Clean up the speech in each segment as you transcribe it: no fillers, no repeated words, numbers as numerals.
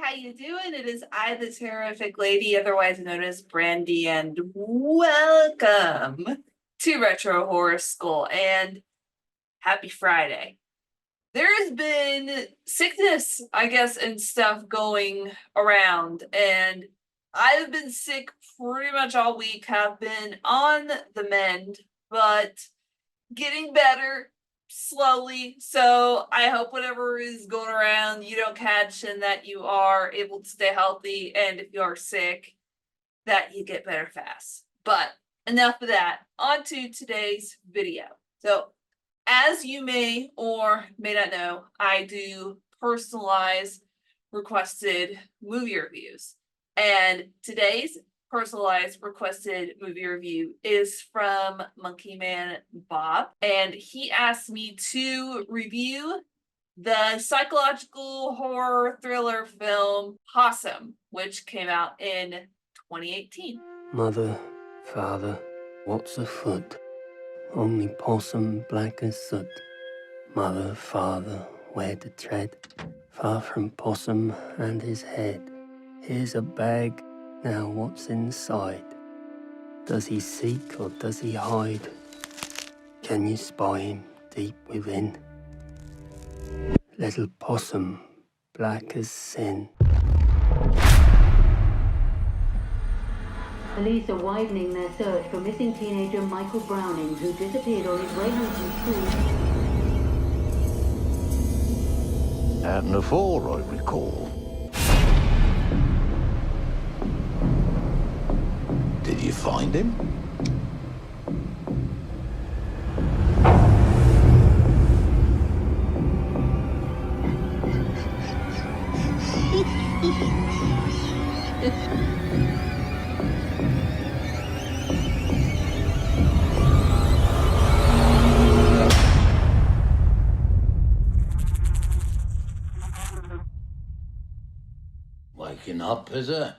how you doing? It is I, the Terrorific Lady, otherwise known as Brandy, and welcome to Retro Horror School, and happy Friday. There's been sickness, I guess, and stuff going around, and I've been sick pretty much all week, have been on the mend, but getting better slowly. So I hope whatever is going around you don't catch, and that you are able to stay healthy, and if you are sick, that you get better fast. But enough of that. On to today's video. So as you may or may not know, I do personalized requested movie reviews. And today's personalized requested movie review is from Monkey Man Bob, and he asked me to review the psychological horror thriller film Possum, which came out in 2018. Mother, father, what's afoot? Only possum black as soot. Mother, father, where to tread? Far from possum and his head. Here's a bag, now what's inside? Does he seek or does he hide? Can you spy him deep within? Little possum, black as sin. Police are widening their search for missing teenager Michael Browning, who disappeared on his way home from school. Happened before, I recall. Did you find him? Waking up, is it?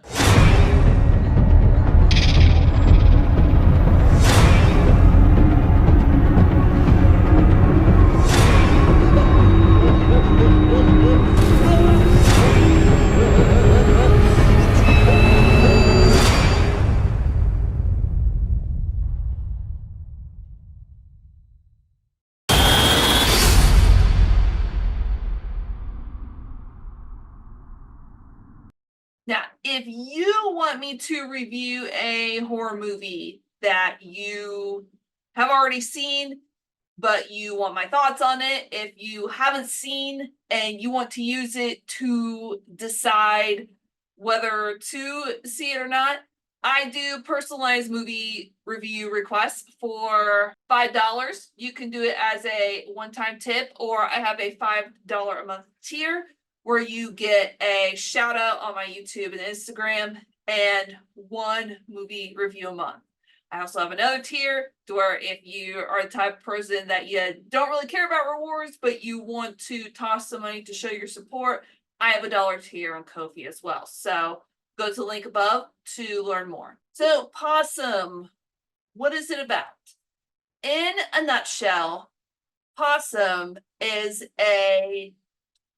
Now, if you want me to review a horror movie that you have already seen, but you want my thoughts on it, if you haven't seen and you want to use it to decide whether to see it or not, I do personalized movie review requests for $5. You can do it as a one-time tip, or I have a $5 a month tier where you get a shout out on my YouTube and Instagram and one movie review a month. I also have another tier to where if you are the type of person that you don't really care about rewards, but you want to toss some money to show your support, I have a dollar tier on Ko-fi as well. So go to the link above to learn more. So Possum, what is it about? In a nutshell, Possum is a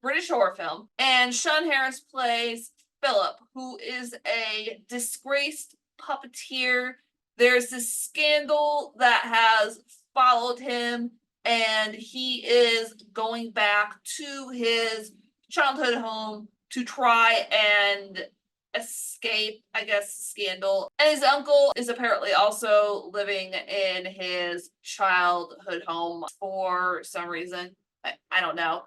British horror film, and Sean Harris plays Philip, who is a disgraced puppeteer. There's this scandal that has followed him, and he is going back to his childhood home to try and escape, I guess, the scandal. And his uncle is apparently also living in his childhood home for some reason. I don't know.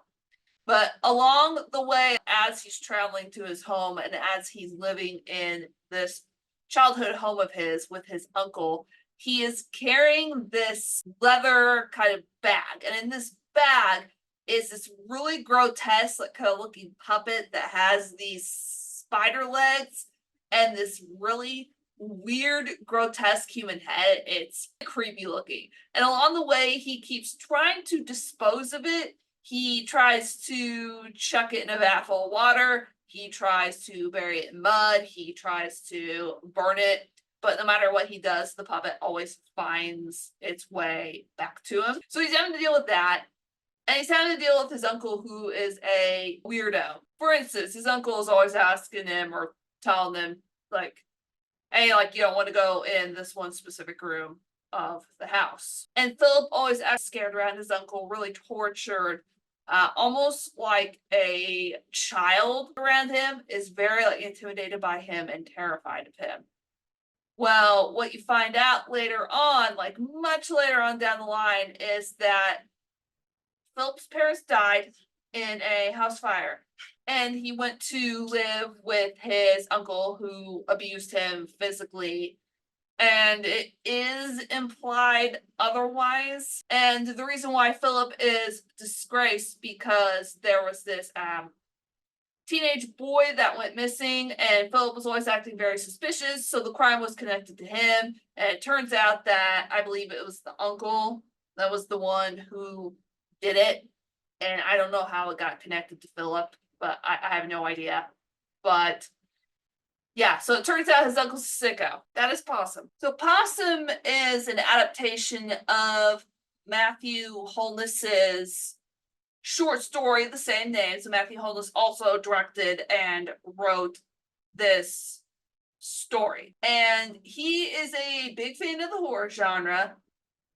But along the way, as he's traveling to his home and as he's living in this childhood home of his with his uncle, he is carrying this leather kind of bag. And in this bag is this really grotesque, like kind of looking puppet that has these spider legs and this really weird, grotesque human head. It's creepy looking. And along the way, he keeps trying to dispose of it. He tries to chuck it in a vat full of water. He tries to bury it in mud. He tries to burn it. But no matter what he does, the puppet always finds its way back to him. So he's having to deal with that. And he's having to deal with his uncle, who is a weirdo. For instance, his uncle is always asking him or telling him, like, hey, like, you don't want to go in this one specific room of the house. And Philip always acts scared around his uncle, really tortured, almost like a child around him, is very like intimidated by him and terrified of him. Well, what you find out later on, like much later on down the line, is that Philip's parents died in a house fire, and he went to live with his uncle who abused him physically. And it is implied otherwise. And the reason why Philip is disgraced because there was this teenage boy that went missing, and Philip was always acting very suspicious, so the crime was connected to him. And it turns out that I believe it was the uncle that was the one who did it. And I don't know how it got connected to Philip, but I have no idea. But yeah, so it turns out his uncle's a sicko. That is Possum. So Possum is an adaptation of Matthew Holness's short story, the same name. So Matthew Holness also directed and wrote this story. And he is a big fan of the horror genre.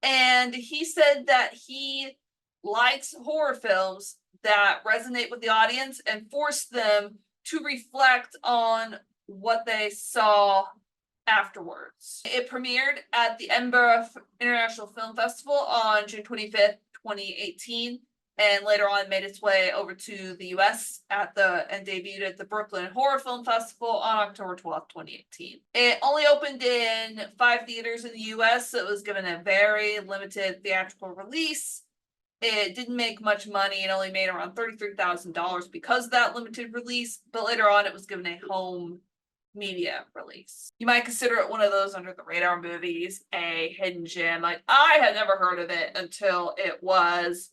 And he said that he likes horror films that resonate with the audience and force them to reflect on what they saw afterwards. It premiered at the Edinburgh International Film Festival on June 25th, 2018, and later on made its way over to the US and debuted at the Brooklyn Horror Film Festival on October 12th, 2018. It only opened in 5 theaters in the US, so it was given a very limited theatrical release. It didn't make much money. It only made around $33,000 because of that limited release, but later on it was given a home media release. You might consider it one of those under the radar movies, a hidden gem. Like, I had never heard of it until it was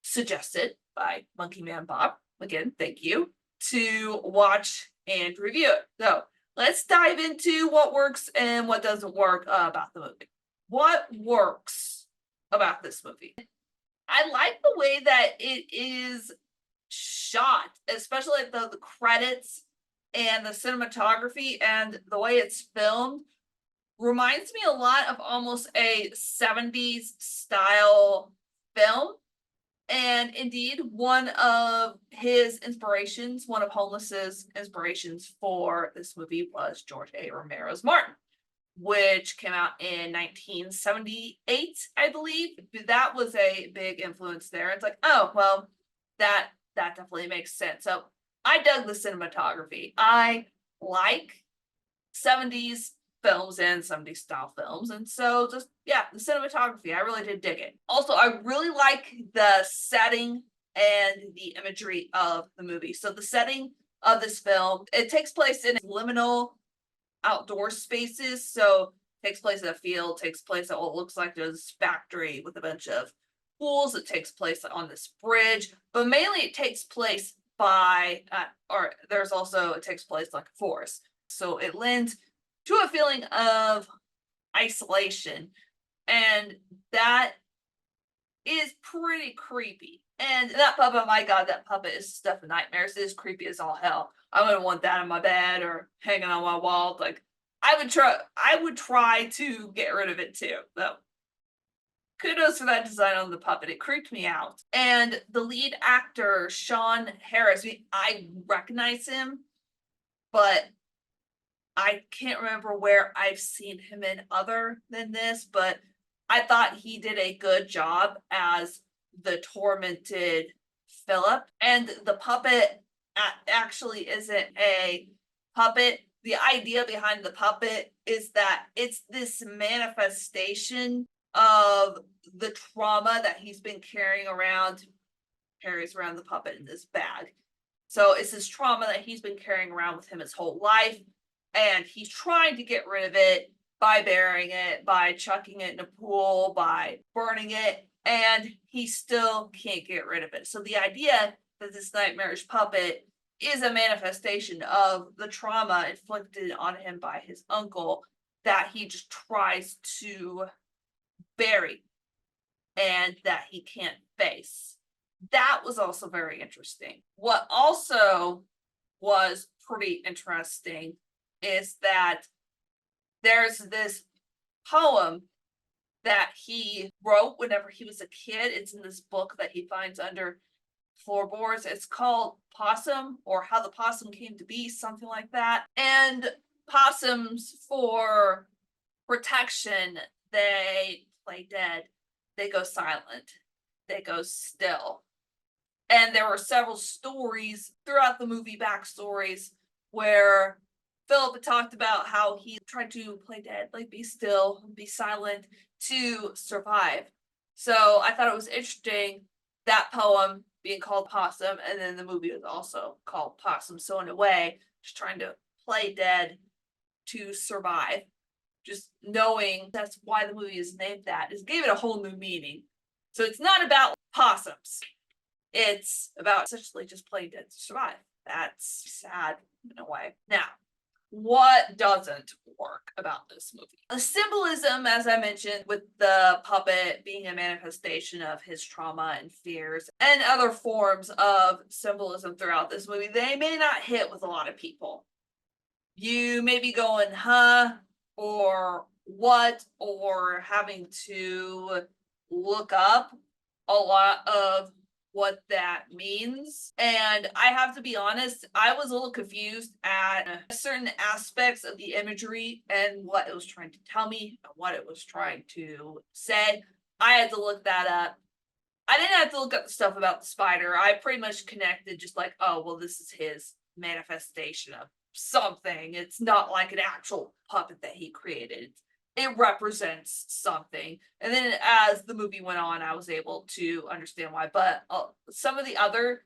suggested by Monkey Man Bob, again, thank you, to watch and review it. So let's dive into what works and what doesn't work about the movie. What works about this movie? I like the way that it is shot, especially the credits and the cinematography and the way it's filmed reminds me a lot of almost a 70s style film. And indeed, one of Holness's inspirations for this movie was George A. Romero's Martin, which came out in 1978, I believe. That was a big influence there. It's like, oh, well, that definitely makes sense. So I dug the cinematography. I like 70s films and 70s style films. And so just, yeah, the cinematography, I really did dig it. Also, I really like the setting and the imagery of the movie. So the setting of this film, it takes place in liminal outdoor spaces. So it takes place in a field, takes place at what looks like this factory with a bunch of pools. It takes place on this bridge, but mainly it takes place it takes place like a forest. So it lends to a feeling of isolation, and that is pretty creepy. And that puppet, my god, that puppet is stuff of nightmares. It is creepy as all hell. I wouldn't want that in my bed or hanging on my wall. Like, I would try to get rid of it too, though. Kudos for that design on the puppet. It creeped me out. And the lead actor, Sean Harris, I recognize him, but I can't remember where I've seen him in other than this, but I thought he did a good job as the tormented Philip. And the puppet actually isn't a puppet. The idea behind the puppet is that it's this manifestation of the trauma that he's been carries around the puppet in this bag. So it's this trauma that he's been carrying around with him his whole life. And he's trying to get rid of it by burying it, by chucking it in a pool, by burning it, and he still can't get rid of it. So the idea that this nightmarish puppet is a manifestation of the trauma inflicted on him by his uncle that he just tries to bury and that he can't face. that was also very interesting. What also was pretty interesting is that there's this poem that he wrote whenever he was a kid. It's in this book that he finds under floorboards. It's called Possum, or How the Possum Came to Be, something like that. And possums, for protection, they play dead, they go silent, they go still. And there were several stories throughout the movie, backstories, where Philip had talked about how he tried to play dead, like be still, be silent to survive. So I thought it was interesting, that poem being called Possum, and then the movie was also called Possum. So in a way, just trying to play dead to survive. Just knowing that's why the movie is named that, is gave it a whole new meaning. So it's not about possums. It's about essentially just playing dead to survive. That's sad in a way. Now, what doesn't work about this movie? The symbolism, as I mentioned, with the puppet being a manifestation of his trauma and fears, and other forms of symbolism throughout this movie, they may not hit with a lot of people. You may be going, huh, or what, or having to look up a lot of what that means. And I have to be honest, I was a little confused at certain aspects of the imagery and what it was trying to tell me, and what it was trying to say. I had to look that up. I didn't have to look up the stuff about the spider. I pretty much connected, just like, oh, well, this is his manifestation of something. It's not like an actual puppet that he created. It represents something. And then as the movie went on, I was able to understand why. But some of the other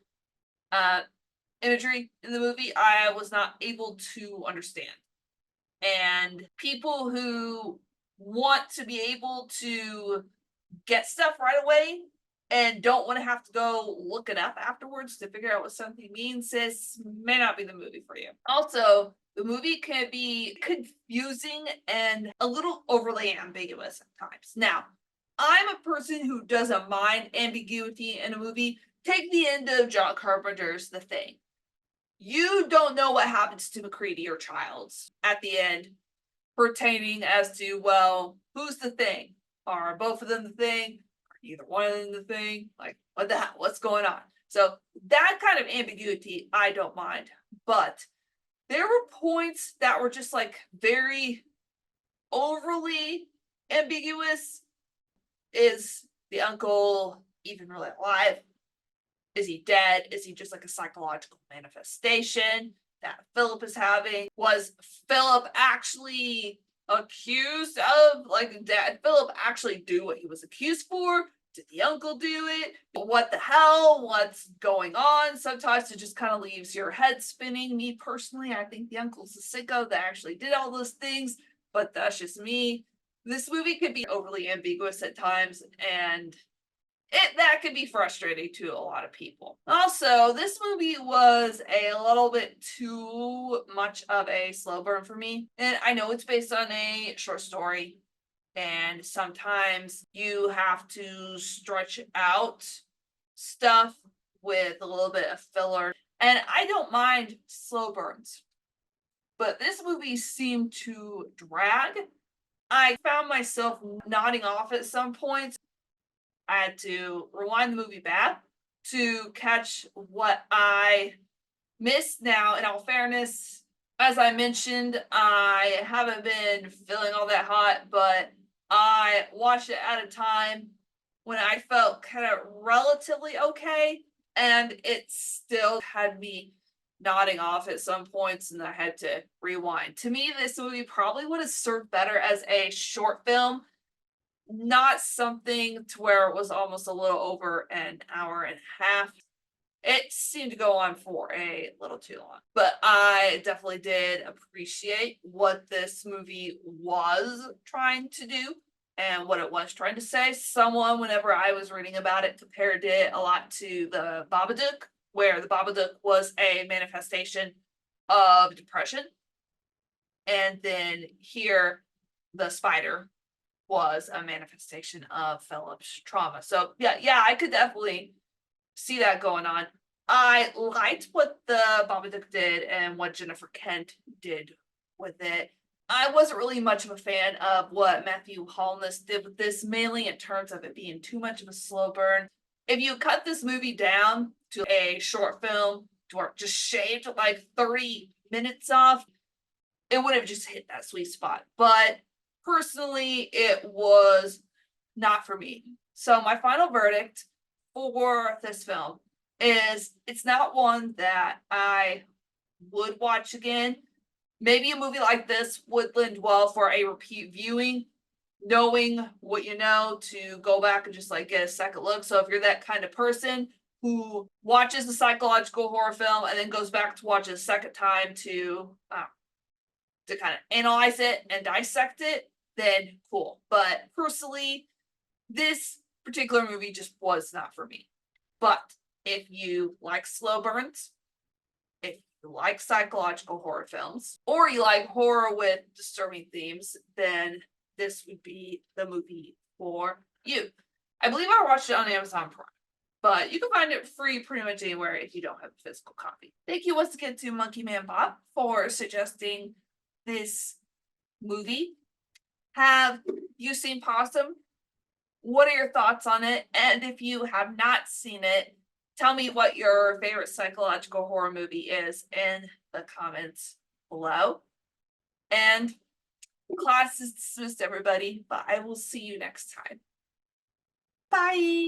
imagery in the movie, I was not able to understand. And people who want to be able to get stuff right away and don't want to have to go look it up afterwards to figure out what something means, this may not be the movie for you. Also, the movie can be confusing and a little overly ambiguous at times. Now, I'm a person who doesn't mind ambiguity in a movie. Take the end of John Carpenter's The Thing. You don't know what happens to McCready or Childs at the end, pertaining as to, well, who's the thing? Are both of them the thing? Are either one of them the thing? Like, what the hell? What's going on? So that kind of ambiguity, I don't mind. But there were points that were just like very overly ambiguous. Is the uncle even really alive? Is he dead? Is he just like a psychological manifestation that Philip is having? Was Philip actually accused of, like, did Philip actually do what he was accused for? Did the uncle do it? What the hell? What's going on? Sometimes it just kind of leaves your head spinning. Me personally, I think the uncle's a sicko that actually did all those things, but that's just me. This movie could be overly ambiguous at times, and that could be frustrating to a lot of people. Also, this movie was a little bit too much of a slow burn for me. And I know it's based on a short story, and sometimes you have to stretch out stuff with a little bit of filler. And I don't mind slow burns, but this movie seemed to drag. I found myself nodding off at some points. I had to rewind the movie back to catch what I missed. Now, in all fairness, as I mentioned, I haven't been feeling all that hot, but I watched it at a time when I felt kind of relatively okay, and it still had me nodding off at some points, and I had to rewind. To me, this movie probably would have served better as a short film, not something to where it was almost a little over an hour and a half. It seemed to go on for a little too long, but I definitely did appreciate what this movie was trying to do and what it was trying to say. Someone, whenever I was reading about it, compared it a lot to the Babadook, where the Babadook was a manifestation of depression. And then here, the spider was a manifestation of Philip's trauma. So yeah, I could definitely see that going on. I liked what the Babadook did and what Jennifer Kent did with it. I wasn't really much of a fan of what Matthew Holness did with this, mainly in terms of it being too much of a slow burn. If you cut this movie down to a short film, or just shaved like 30 minutes off, it would have just hit that sweet spot. But personally, it was not for me. So my final verdict for this film is it's not one that I would watch again. Maybe a movie like this would lend well for a repeat viewing, knowing what you know to go back and just like get a second look. So if you're that kind of person who watches a psychological horror film and then goes back to watch it a second time to kind of analyze it and dissect it, then cool. But personally, this particular movie just was not for me. But if you like slow burns, if you like psychological horror films, or you like horror with disturbing themes, then this would be the movie for you. I believe I watched it on Amazon Prime, but you can find it free pretty much anywhere if you don't have a physical copy. Thank you once again to Monkey Man Bob for suggesting this movie. Have you seen Possum? What are your thoughts on it? And if you have not seen it, tell me what your favorite psychological horror movie is in the comments below. And class is dismissed, everybody, but I will see you next time. Bye.